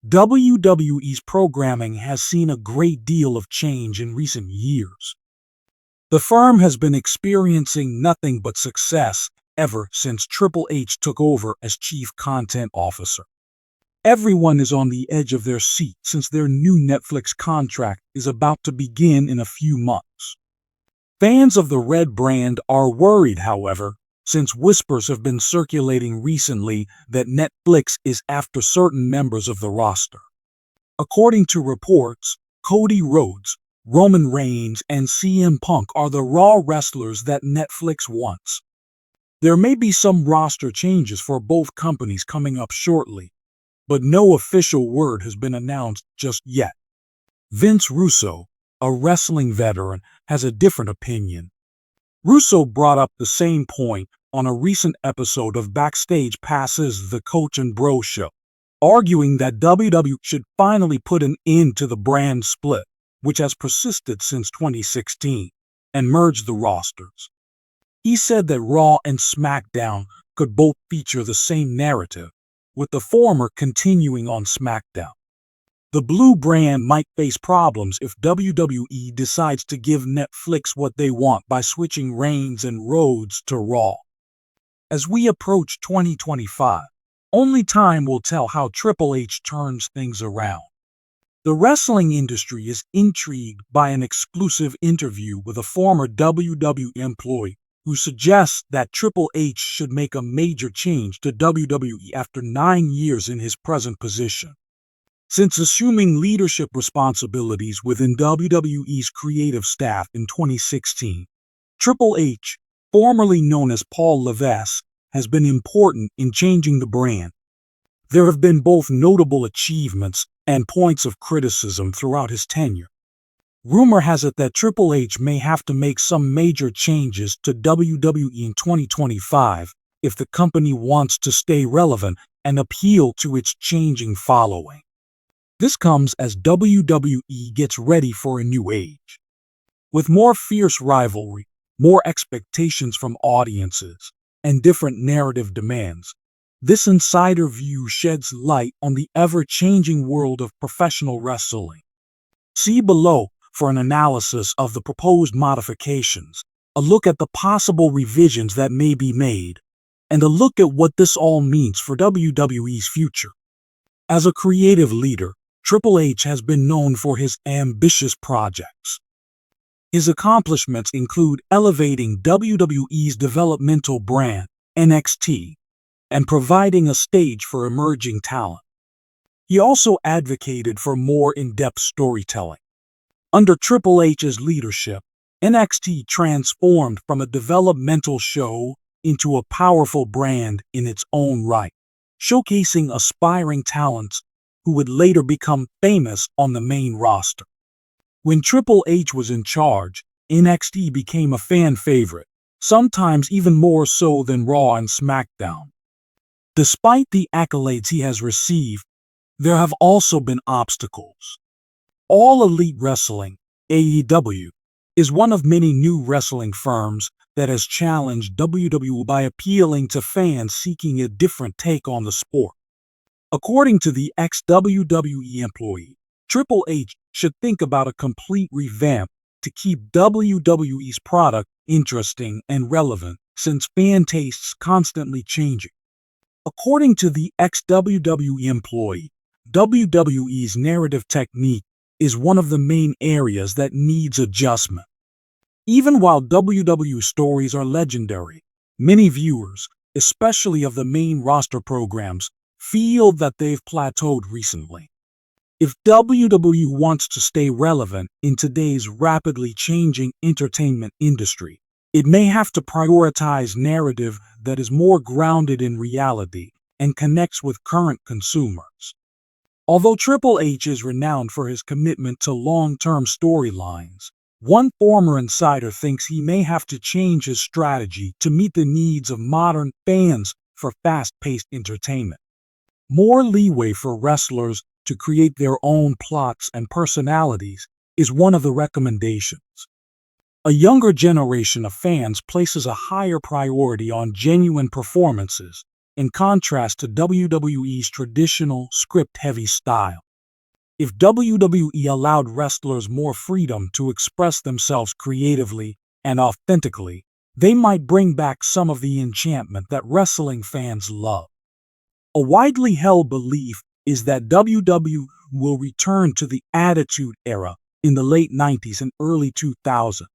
WWE's programming has seen a great deal of change in recent years. The firm has been experiencing nothing but success ever since Triple H took over as Chief Content Officer. Everyone is on the edge of their seat since their new Netflix contract is about to begin in a few months. Fans of the Red brand are worried, however, since whispers have been circulating recently that Netflix is after certain members of the roster. According to reports, Cody, Rhodes, Roman Reigns, and CM Punk are the Raw wrestlers that Netflix wants. There may be some roster changes for both companies coming up shortly, but no official word has been announced just yet. Vince Russo, a wrestling veteran, has a different opinion. Russo brought up the same point on a recent episode of Backstage Pass's The Coach and Bro Show, arguing that WWE should finally put an end to the brand split, which has persisted since 2016, and merge the rosters. He said that Raw and SmackDown could both feature the same narrative, with the former continuing on SmackDown. The blue brand might face problems if WWE decides to give Netflix what they want by switching Reigns and Rhodes to Raw. As we approach 2025, only time will tell how Triple H turns things around. The wrestling industry is intrigued by an exclusive interview with a former WWE employee who suggests that Triple H should make a major change to WWE after 9 years in his present position. Since assuming leadership responsibilities within WWE's creative staff in 2016, Triple H, formerly known as Paul Levesque, has been important in changing the brand. There have been both notable achievements and points of criticism throughout his tenure. Rumor has it that Triple H may have to make some major changes to WWE in 2025 if the company wants to stay relevant and appeal to its changing following. This comes as WWE gets ready for a new age. With more fierce rivalry, more expectations from audiences, and different narrative demands, this insider view sheds light on the ever-changing world of professional wrestling. See below for an analysis of the proposed modifications, a look at the possible revisions that may be made, and a look at what this all means for WWE's future. As a creative leader, Triple H has been known for his ambitious projects. His accomplishments include elevating WWE's developmental brand, NXT, and providing a stage for emerging talent. He also advocated for more in-depth storytelling. Under Triple H's leadership, NXT transformed from a developmental show into a powerful brand in its own right, showcasing aspiring talents who would later become famous on the main roster. When Triple H was in charge, NXT became a fan favorite, sometimes even more so than Raw and SmackDown. Despite the accolades he has received, there have also been obstacles. All Elite Wrestling, AEW, is one of many new wrestling firms that has challenged WWE by appealing to fans seeking a different take on the sport. According to the ex-WWE employee, Triple H should think about a complete revamp to keep WWE's product interesting and relevant since fan tastes constantly changing. According to the ex-WWE employee, WWE's narrative technique is one of the main areas that needs adjustment. Even while WWE stories are legendary, many viewers, especially of the main roster programs, feel that they've plateaued recently. If WWE wants to stay relevant in today's rapidly changing entertainment industry, it may have to prioritize narrative that is more grounded in reality and connects with current consumers. Although Triple H is renowned for his commitment to long-term storylines, one former insider thinks he may have to change his strategy to meet the needs of modern fans for fast-paced entertainment. More leeway for wrestlers to create their own plots and personalities is one of the recommendations. A younger generation of fans places a higher priority on genuine performances, in contrast to WWE's traditional script-heavy style. If WWE allowed wrestlers more freedom to express themselves creatively and authentically, they might bring back some of the enchantment that wrestling fans love. A widely held belief is that WWE will return to the Attitude Era in the late 90s and early 2000s,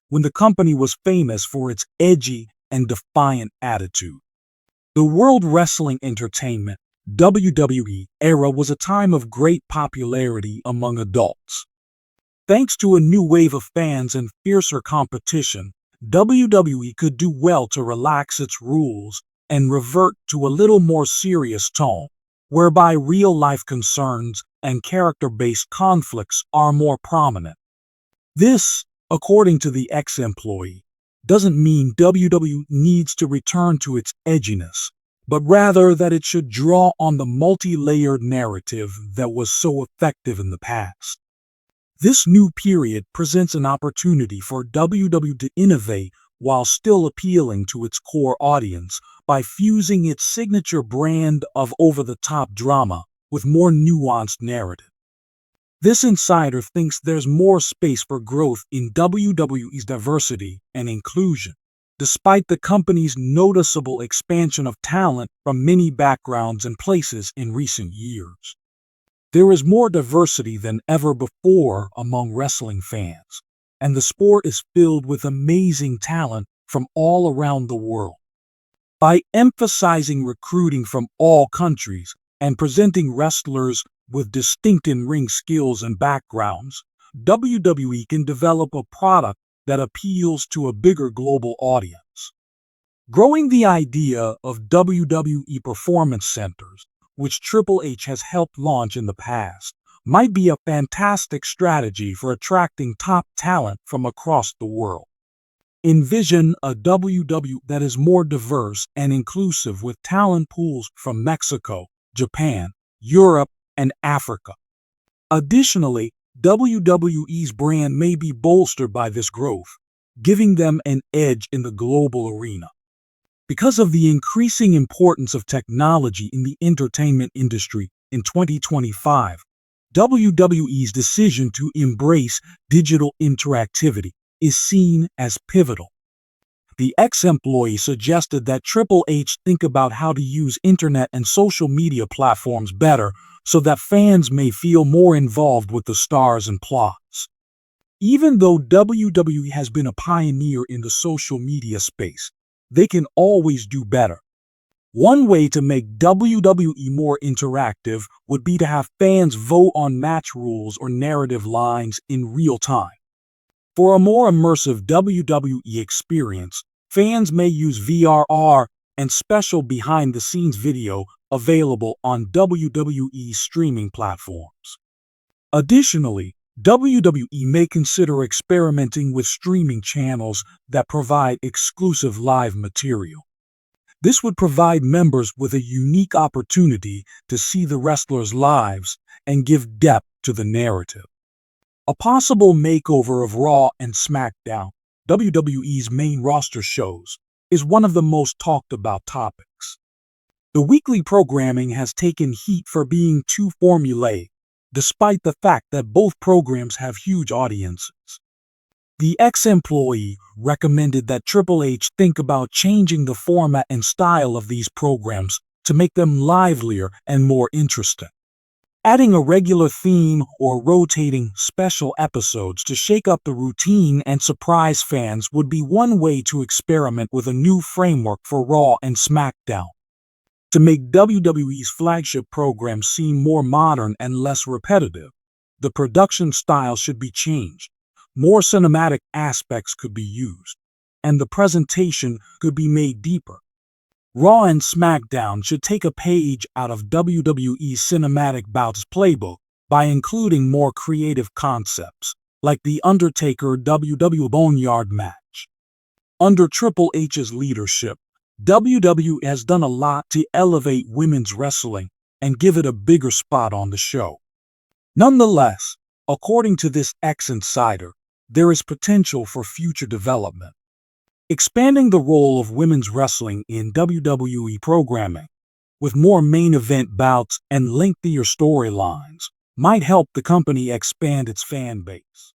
when the company was famous for its edgy and defiant attitude. The World Wrestling Entertainment WWE era was a time of great popularity among adults. Thanks to a new wave of fans and fiercer competition, WWE could do well to relax its rules and revert to a little more serious tone, whereby real-life concerns and character-based conflicts are more prominent. This, according to the X employee, doesn't mean WWE needs to return to its edginess, but rather that it should draw on the multi-layered narrative that was so effective in the past. This new period presents an opportunity for WWE to innovate while still appealing to its core audience by fusing its signature brand of over-the-top drama with more nuanced narrative. This insider thinks there's more space for growth in WWE's diversity and inclusion, despite the company's noticeable expansion of talent from many backgrounds and places in recent years. There is more diversity than ever before among wrestling fans, and the sport is filled with amazing talent from all around the world. By emphasizing recruiting from all countries and presenting wrestlers with distinct in-ring skills and backgrounds, WWE can develop a product that appeals to a bigger global audience. Growing the idea of WWE Performance Centers, which Triple H has helped launch in the past, might be a fantastic strategy for attracting top talent from across the world. Envision a WWE that is more diverse and inclusive with talent pools from Mexico, Japan, Europe, and Africa. Additionally, WWE's brand may be bolstered by this growth, giving them an edge in the global arena. Because of the increasing importance of technology in the entertainment industry in 2025, WWE's decision to embrace digital interactivity is seen as pivotal. The ex-employee suggested that Triple H think about how to use internet and social media platforms better so that fans may feel more involved with the stars and plots. Even though WWE has been a pioneer in the social media space, they can always do better. One way to make WWE more interactive would be to have fans vote on match rules or narrative lines in real time. For a more immersive WWE experience, fans may use VRR and special behind-the-scenes video available on WWE streaming platforms. Additionally, WWE may consider experimenting with streaming channels that provide exclusive live material. This would provide members with a unique opportunity to see the wrestlers' lives and give depth to the narrative. A possible makeover of Raw and SmackDown, WWE's main roster shows, is one of the most talked about topics. The weekly programming has taken heat for being too formulaic, despite the fact that both programs have huge audiences. The ex-employee recommended that Triple H think about changing the format and style of these programs to make them livelier and more interesting. Adding a regular theme or rotating special episodes to shake up the routine and surprise fans would be one way to experiment with a new framework for Raw and SmackDown. To make WWE's flagship program seem more modern and less repetitive, the production style should be changed, more cinematic aspects could be used, and the presentation could be made deeper. Raw and SmackDown should take a page out of WWE's cinematic bouts playbook by including more creative concepts, like the Undertaker WWE Boneyard match. Under Triple H's leadership, WWE has done a lot to elevate women's wrestling and give it a bigger spot on the show. Nonetheless, according to this ex-insider, there is potential for future development. Expanding the role of women's wrestling in WWE programming with more main event bouts and lengthier storylines, might help the company expand its fan base.